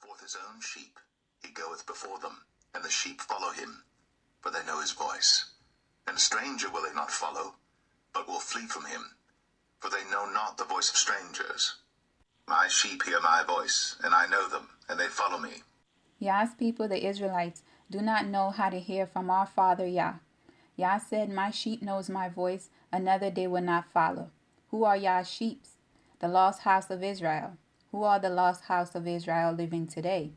forth his own sheep, he goeth before them, and the sheep follow him, for they know his voice. And a stranger will they not follow, but will flee from him, for they know not the voice of strangers. My sheep hear my voice, and I know them, and they follow me. Yah's people, the Israelites, do not know how to hear from our Father Yah. Yah said, "My sheep knows my voice, another they will not follow." Who are Yah's sheep? The lost house of Israel. Who are the lost house of Israel living today?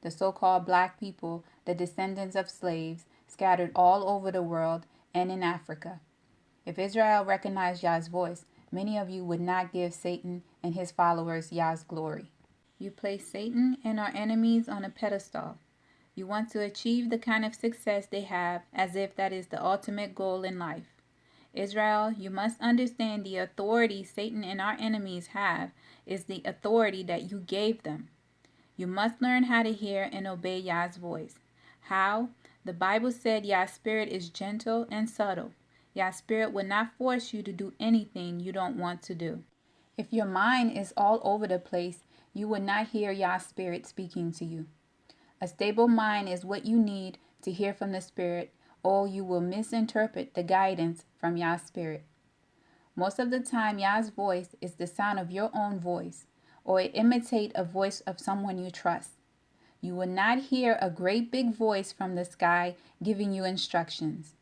The so-called black people, the descendants of slaves, scattered all over the world and in Africa. If Israel recognized Yah's voice, many of you would not give Satan and his followers Yah's glory. You place Satan and our enemies on a pedestal. You want to achieve the kind of success they have as if that is the ultimate goal in life. Israel, you must understand the authority Satan and our enemies have is the authority that you gave them. You must learn how to hear and obey Yah's voice. How? The Bible said Yah's spirit is gentle and subtle. Yah's spirit will not force you to do anything you don't want to do. If your mind is all over the place, you will not hear Yah's spirit speaking to you. A stable mind is what you need to hear from the Spirit, or you will misinterpret the guidance from Yah's Spirit. Most of the time, Yah's voice is the sound of your own voice, or it imitates a voice of someone you trust. You will not hear a great big voice from the sky giving you instructions.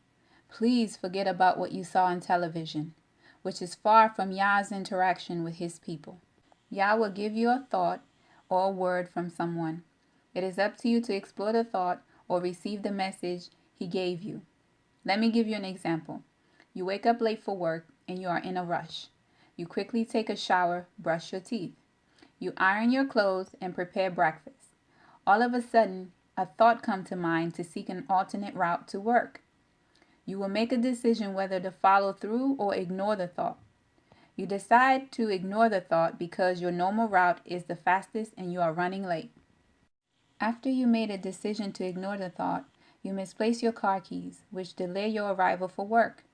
Please forget about what you saw on television, which is far from Yah's interaction with his people. Yah will give you a thought or a word from someone. It is up to you to explore the thought or receive the message he gave you. Let me give you an example. You wake up late for work and you are in a rush. You quickly take a shower, brush your teeth. You iron your clothes and prepare breakfast. All of a sudden, a thought comes to mind to seek an alternate route to work. You will make a decision whether to follow through or ignore the thought. You decide to ignore the thought because your normal route is the fastest and you are running late. After you made a decision to ignore the thought, you misplace your car keys, which delay your arrival for work.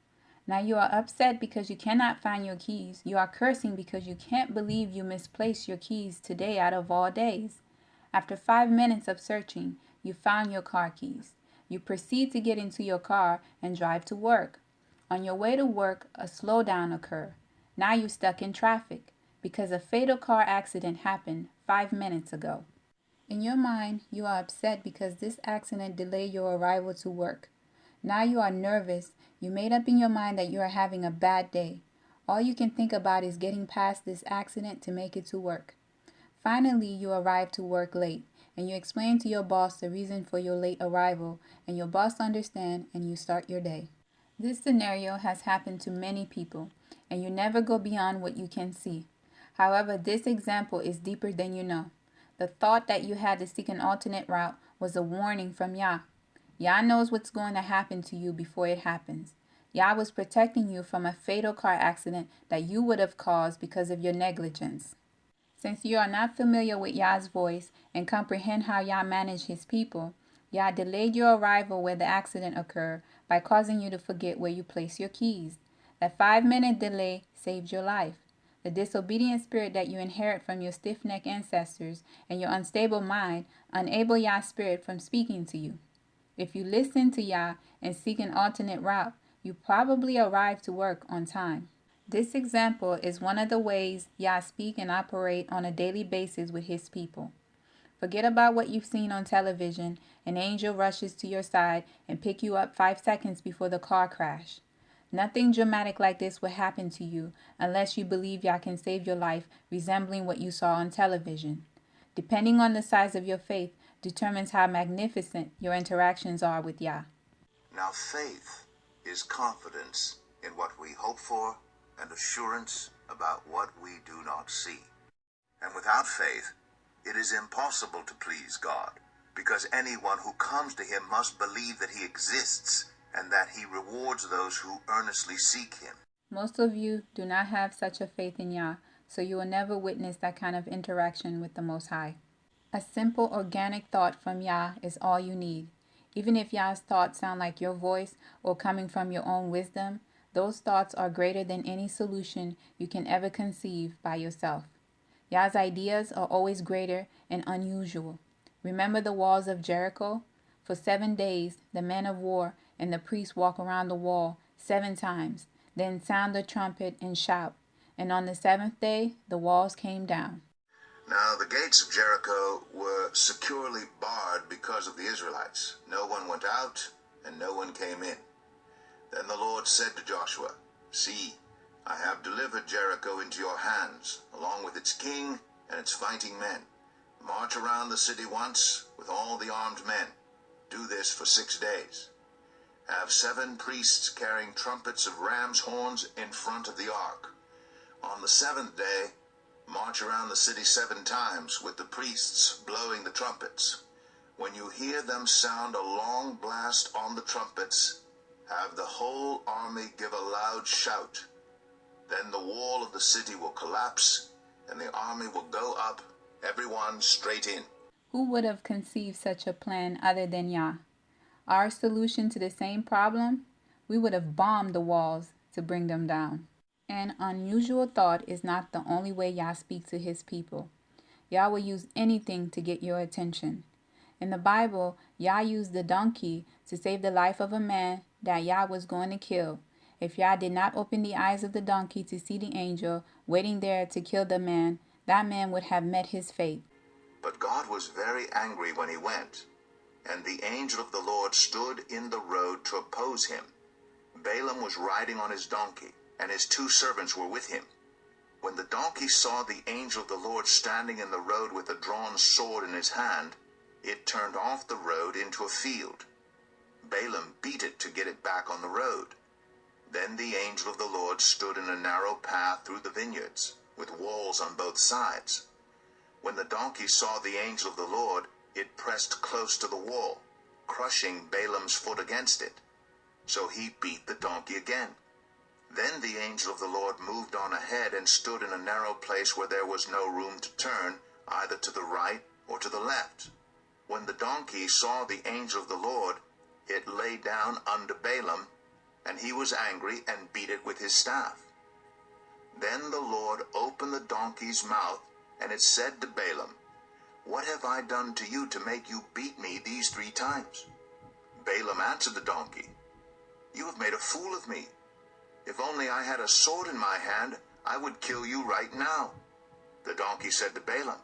Now you are upset because you cannot find your keys. You are cursing because you can't believe you misplaced your keys today out of all days. After 5 minutes of searching, you found your car keys. You proceed to get into your car and drive to work. On your way to work, a slowdown occurs. Now you're stuck in traffic because a fatal car accident happened 5 minutes ago. In your mind, you are upset because this accident delayed your arrival to work. Now you are nervous. You made up in your mind that you are having a bad day. All you can think about is getting past this accident to make it to work. Finally, you arrive to work late, and you explain to your boss the reason for your late arrival, and your boss understands, and you start your day. This scenario has happened to many people, and you never go beyond what you can see. However, this example is deeper than you know. The thought that you had to seek an alternate route was a warning from Yah. Yah knows what's going to happen to you before it happens. Yah was protecting you from a fatal car accident that you would have caused because of your negligence. Since you are not familiar with Yah's voice and comprehend how Yah managed his people, Yah delayed your arrival where the accident occurred by causing you to forget where you placed your keys. That 5-minute delay saved your life. The disobedient spirit that you inherit from your stiff-necked ancestors and your unstable mind enable Yah's spirit from speaking to you. If you listen to Yah and seek an alternate route, you probably arrive to work on time. This example is one of the ways Yah speak and operate on a daily basis with his people. Forget about what you've seen on television. An angel rushes to your side and pick you up 5 seconds before the car crash. Nothing dramatic like this will happen to you unless you believe Yah can save your life resembling what you saw on television. Depending on the size of your faith determines how magnificent your interactions are with Yah. Now faith is confidence in what we hope for and assurance about what we do not see. And without faith, it is impossible to please God, because anyone who comes to him must believe that he exists and that he rewards those who earnestly seek him. Most of you do not have such a faith in Yah, so you will never witness that kind of interaction with the Most High. A simple organic thought from Yah is all you need. Even if Yah's thoughts sound like your voice or coming from your own wisdom, those thoughts are greater than any solution you can ever conceive by yourself. Yah's ideas are always greater and unusual. Remember the walls of Jericho? For 7 days the men of war and the priests walk around the wall 7 times, then sound the trumpet and shout. And on the seventh day the walls came down. Now the gates of Jericho were securely barred because of the Israelites. No one went out, and no one came in. Then the Lord said to Joshua, "See, I have delivered Jericho into your hands, along with its king and its fighting men. March around the city once with all the armed men. Do this for 6 days. Have 7 priests carrying trumpets of ram's horns in front of the ark. On the 7th day, march around the city 7 times with the priests blowing the trumpets. When you hear them sound a long blast on the trumpets, have the whole army give a loud shout. Then the wall of the city will collapse, and the army will go up, everyone straight in." Who would have conceived such a plan other than Yah? Our solution to the same problem? We would have bombed the walls to bring them down. An unusual thought is not the only way Yah speaks to his people. Yah will use anything to get your attention. In the Bible, Yah used the donkey to save the life of a man that Yah was going to kill. If Yah did not open the eyes of the donkey to see the angel waiting there to kill the man, that man would have met his fate. But God was very angry when he went, and the angel of the Lord stood in the road to oppose him. Balaam was riding on his donkey, and his 2 servants were with him. When the donkey saw the angel of the Lord standing in the road with a drawn sword in his hand, it turned off the road into a field. Balaam beat it to get it back on the road. Then the angel of the Lord stood in a narrow path through the vineyards, with walls on both sides. When the donkey saw the angel of the Lord, it pressed close to the wall, crushing Balaam's foot against it. So he beat the donkey again. Then the angel of the Lord moved on ahead and stood in a narrow place where there was no room to turn, either to the right or to the left. When the donkey saw the angel of the Lord, it lay down under Balaam, and he was angry and beat it with his staff. Then the Lord opened the donkey's mouth, and it said to Balaam, "What have I done to you to make you beat me these 3 times?" Balaam answered the donkey, "You have made a fool of me. If only I had a sword in my hand, I would kill you right now." The donkey said to Balaam,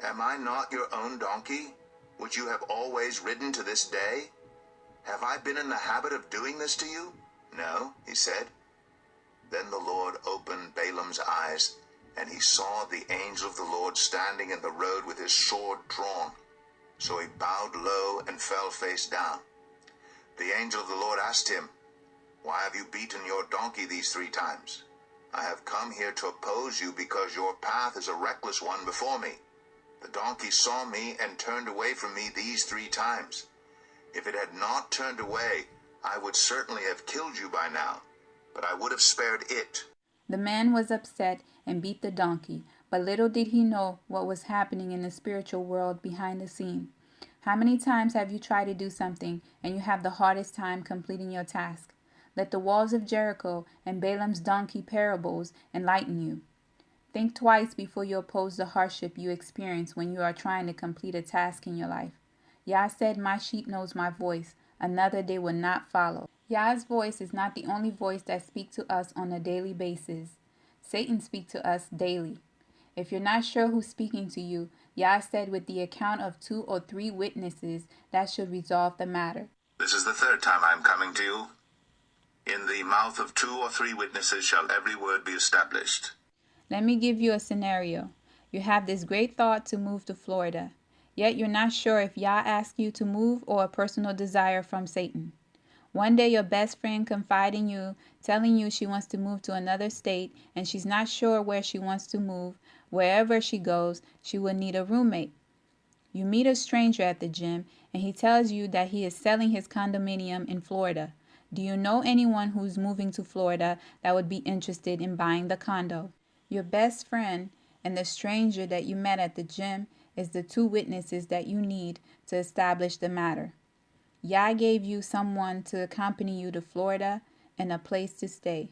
"Am I not your own donkey, which you have always ridden to this day? Have I been in the habit of doing this to you?" "No," he said. Then the Lord opened Balaam's eyes, and he saw the angel of the Lord standing in the road with his sword drawn. So he bowed low and fell face down. The angel of the Lord asked him, "Why have you beaten your donkey these 3 times? I have come here to oppose you because your path is a reckless one before me. The donkey saw me and turned away from me these 3 times. If it had not turned away, I would certainly have killed you by now, but I would have spared it." The man was upset and beat the donkey, but little did he know what was happening in the spiritual world behind the scene. How many times have you tried to do something and you have the hardest time completing your task? Let the walls of Jericho and Balaam's donkey parables enlighten you. Think twice before you oppose the hardship you experience when you are trying to complete a task in your life. Yah said, "My sheep knows my voice. Another they will not follow." Yah's voice is not the only voice that speaks to us on a daily basis. Satan speaks to us daily. If you're not sure who's speaking to you, Yah said with the account of 2 or 3 witnesses, that should resolve the matter. "This is the 3rd time I am coming to you. In the mouth of 2 or 3 witnesses shall every word be established." Let me give you a scenario. You have this great thought to move to Florida, yet you're not sure if Yah asked you to move or a personal desire from Satan. One day your best friend confide in you, telling you she wants to move to another state and she's not sure where she wants to move. Wherever she goes, she will need a roommate. You meet a stranger at the gym and he tells you that he is selling his condominium in Florida. Do you know anyone who's moving to Florida that would be interested in buying the condo? Your best friend and the stranger that you met at the gym is the 2 witnesses that you need to establish the matter. Yah gave you someone to accompany you to Florida and a place to stay.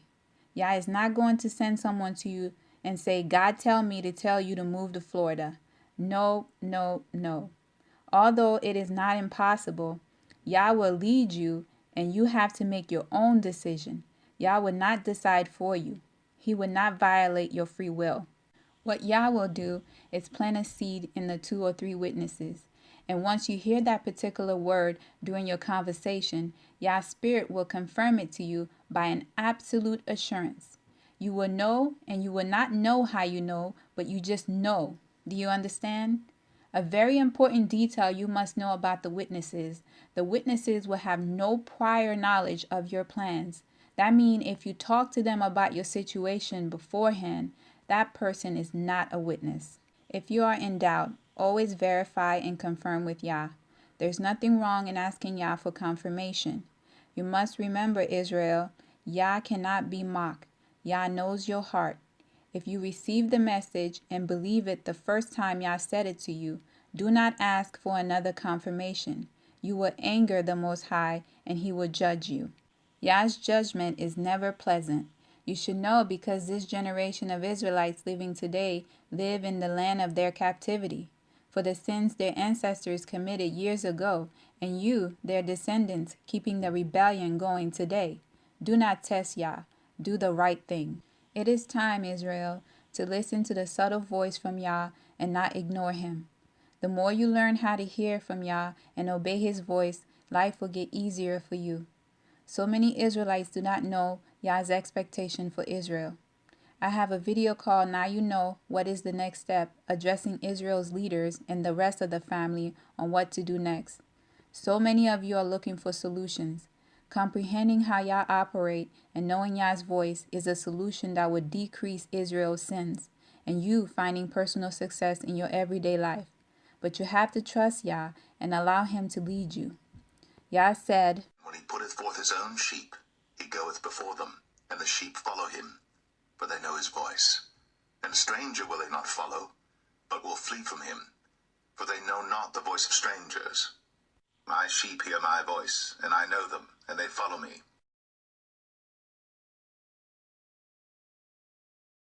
Yah is not going to send someone to you and say, "God tell me to tell you to move to Florida." No, no, no. Although it is not impossible, Yah will lead you and you have to make your own decision. Yah will not decide for you. He will not violate your free will. What Yah will do is plant a seed in the 2 or 3 witnesses. And once you hear that particular word during your conversation, Yah's Spirit will confirm it to you by an absolute assurance. You will know, and you will not know how you know, but you just know. Do you understand? A very important detail you must know about the witnesses. The witnesses will have no prior knowledge of your plans. That means if you talk to them about your situation beforehand, that person is not a witness. If you are in doubt, always verify and confirm with Yah. There's nothing wrong in asking Yah for confirmation. You must remember, Israel, Yah cannot be mocked. Yah knows your heart. If you receive the message and believe it the first time Yah said it to you, do not ask for another confirmation. You will anger the Most High and He will judge you. Yah's judgment is never pleasant. You should know because this generation of Israelites living today live in the land of their captivity, for the sins their ancestors committed years ago, and you, their descendants, keeping the rebellion going today. Do not test Yah. Do the right thing. It is time, Israel, to listen to the subtle voice from Yah and not ignore Him. The more you learn how to hear from Yah and obey His voice, life will get easier for you. So many Israelites do not know Yah's expectation for Israel. I have a video called Now You Know What is the Next Step, addressing Israel's leaders and the rest of the family on what to do next. So many of you are looking for solutions. Comprehending how Yah operate and knowing Yah's voice is a solution that would decrease Israel's sins and you finding personal success in your everyday life. But you have to trust Yah and allow Him to lead you. Yah said, When he putteth forth his own sheep, he goeth before them, and the sheep follow him, for they know his voice. And stranger will they not follow, but will flee from him, for they know not the voice of strangers. My sheep hear my voice, and I know them, and they follow me.